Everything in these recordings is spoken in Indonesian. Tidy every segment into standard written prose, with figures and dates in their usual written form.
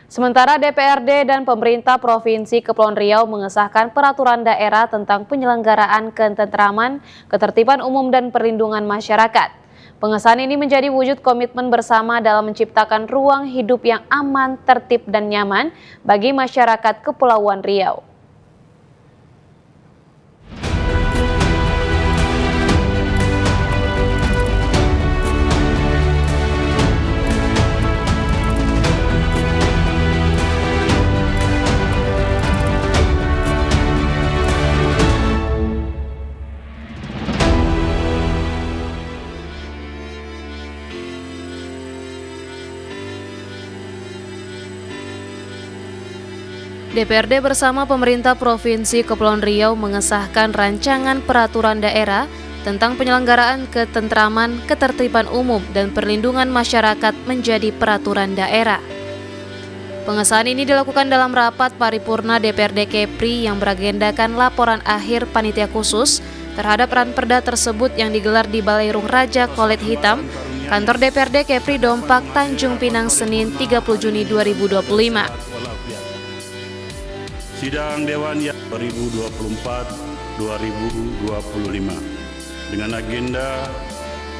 Sementara DPRD dan pemerintah Provinsi Kepulauan Riau mengesahkan peraturan daerah tentang penyelenggaraan ketentraman, ketertiban umum dan perlindungan masyarakat. Pengesahan ini menjadi wujud komitmen bersama dalam menciptakan ruang hidup yang aman, tertib dan nyaman bagi masyarakat Kepulauan Riau. DPRD bersama pemerintah Provinsi Kepulauan Riau mengesahkan rancangan peraturan daerah tentang penyelenggaraan ketentraman, ketertiban umum, dan perlindungan masyarakat menjadi peraturan daerah. Pengesahan ini dilakukan dalam rapat paripurna DPRD Kepri yang beragendakan laporan akhir panitia khusus terhadap ranperda tersebut yang digelar di Balai Rung Raja Kolet Hitam, kantor DPRD Kepri Dompak, Tanjung Pinang, Senin 30 Juni 2025. Sidang Dewan yang 2024-2025 dengan agenda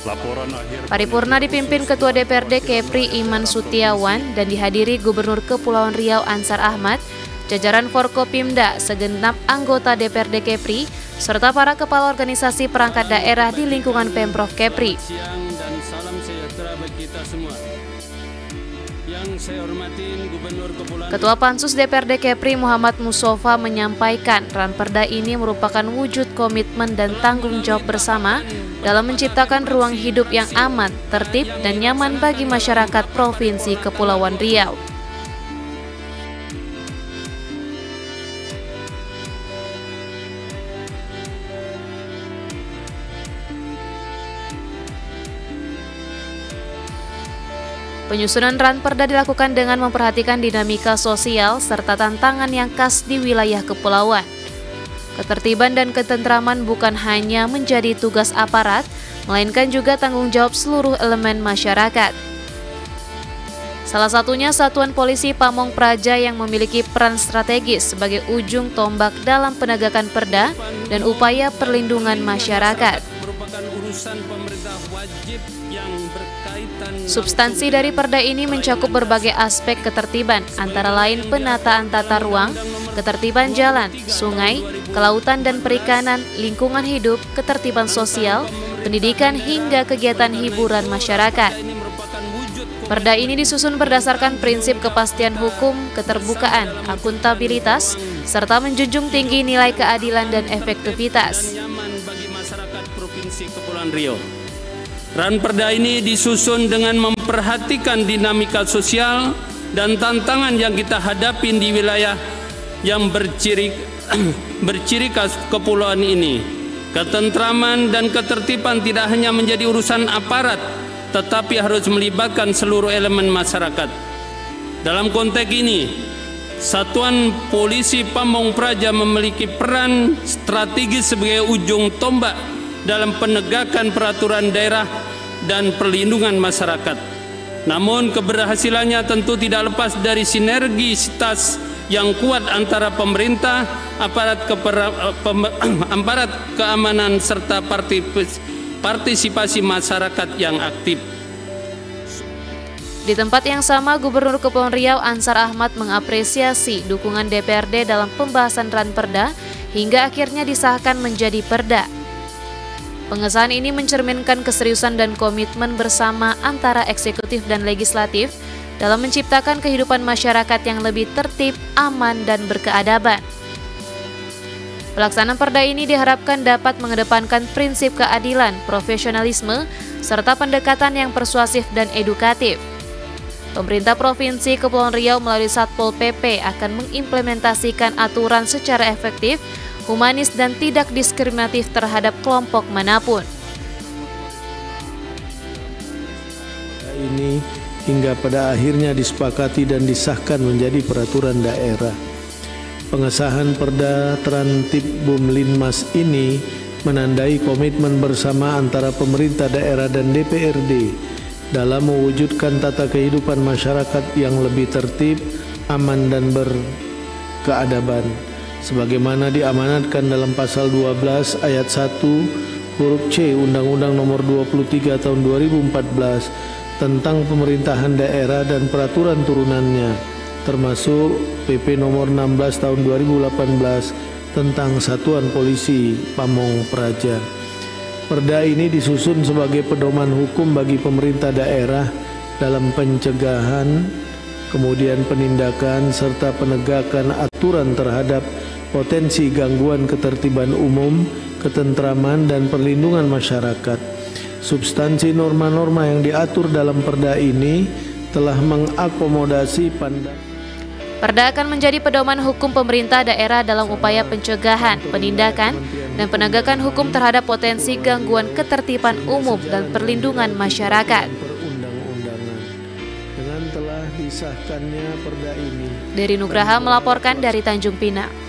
laporan akhir paripurna dipimpin Ketua DPRD Kepri Iman Sutiawan dan dihadiri Gubernur Kepulauan Riau Ansar Ahmad, jajaran Forkopimda, segenap anggota DPRD Kepri, serta para kepala organisasi perangkat daerah di lingkungan Pemprov Kepri. Dan salam sejahtera bagi kita semua. Yang saya hormatin Gubernur Kepulauan Ketua Pansus DPRD Kepri Muhammad Musofa menyampaikan ranperda ini merupakan wujud komitmen dan tanggung jawab bersama dalam menciptakan ruang hidup yang aman, tertib, dan nyaman bagi masyarakat Provinsi Kepulauan Riau. Penyusunan ranperda dilakukan dengan memperhatikan dinamika sosial serta tantangan yang khas di wilayah kepulauan. Ketertiban dan ketentraman bukan hanya menjadi tugas aparat, melainkan juga tanggung jawab seluruh elemen masyarakat. Salah satunya Satuan Polisi Pamong Praja yang memiliki peran strategis sebagai ujung tombak dalam penegakan perda dan upaya perlindungan masyarakat. Substansi dari perda ini mencakup berbagai aspek ketertiban, antara lain penataan tata ruang, ketertiban jalan, sungai, kelautan dan perikanan, lingkungan hidup, ketertiban sosial, pendidikan hingga kegiatan hiburan masyarakat. Perda ini disusun berdasarkan prinsip kepastian hukum, keterbukaan, akuntabilitas, serta menjunjung tinggi nilai keadilan dan efektivitas. Ranperda ini disusun dengan memperhatikan dinamika sosial dan tantangan yang kita hadapi di wilayah yang berciri khas kepulauan ini. Ketentraman dan ketertiban tidak hanya menjadi urusan aparat, tetapi harus melibatkan seluruh elemen masyarakat. Dalam konteks ini, Satuan Polisi Pamong Praja memiliki peran strategis sebagai ujung tombak dalam penegakan peraturan daerah dan perlindungan masyarakat. Namun keberhasilannya tentu tidak lepas dari sinergisitas yang kuat antara pemerintah, aparat keamanan serta partisipasi masyarakat yang aktif. Di tempat yang sama, Gubernur Kepulauan Riau Ansar Ahmad mengapresiasi dukungan DPRD dalam pembahasan ranperda hingga akhirnya disahkan menjadi perda. Pengesahan ini mencerminkan keseriusan dan komitmen bersama antara eksekutif dan legislatif dalam menciptakan kehidupan masyarakat yang lebih tertib, aman, dan berkeadaban. Pelaksanaan perda ini diharapkan dapat mengedepankan prinsip keadilan, profesionalisme, serta pendekatan yang persuasif dan edukatif. Pemerintah Provinsi Kepulauan Riau melalui Satpol PP akan mengimplementasikan aturan secara efektif, humanis dan tidak diskriminatif terhadap kelompok manapun. Ini hingga pada akhirnya disepakati dan disahkan menjadi peraturan daerah. Pengesahan Perda Tertib Bumlinmas ini menandai komitmen bersama antara pemerintah daerah dan DPRD dalam mewujudkan tata kehidupan masyarakat yang lebih tertib, aman dan berkeadaban, sebagaimana diamanatkan dalam pasal 12 ayat 1 huruf C Undang-Undang Nomor 23 Tahun 2014 tentang pemerintahan daerah dan peraturan turunannya, termasuk PP Nomor 16 Tahun 2018 tentang Satuan Polisi Pamong Praja. Perda ini disusun sebagai pedoman hukum bagi pemerintah daerah dalam pencegahan, kemudian penindakan, serta penegakan aturan terhadap potensi gangguan ketertiban umum, ketentraman, dan perlindungan masyarakat. Substansi norma-norma yang diatur dalam perda ini telah mengakomodasi Perda akan menjadi pedoman hukum pemerintah daerah dalam upaya pencegahan, penindakan, dan penegakan hukum terhadap potensi gangguan ketertiban umum dan perlindungan masyarakat. Dengan telah disahkannya perda ini. Dari Nugraha melaporkan dari Tanjung Pinang.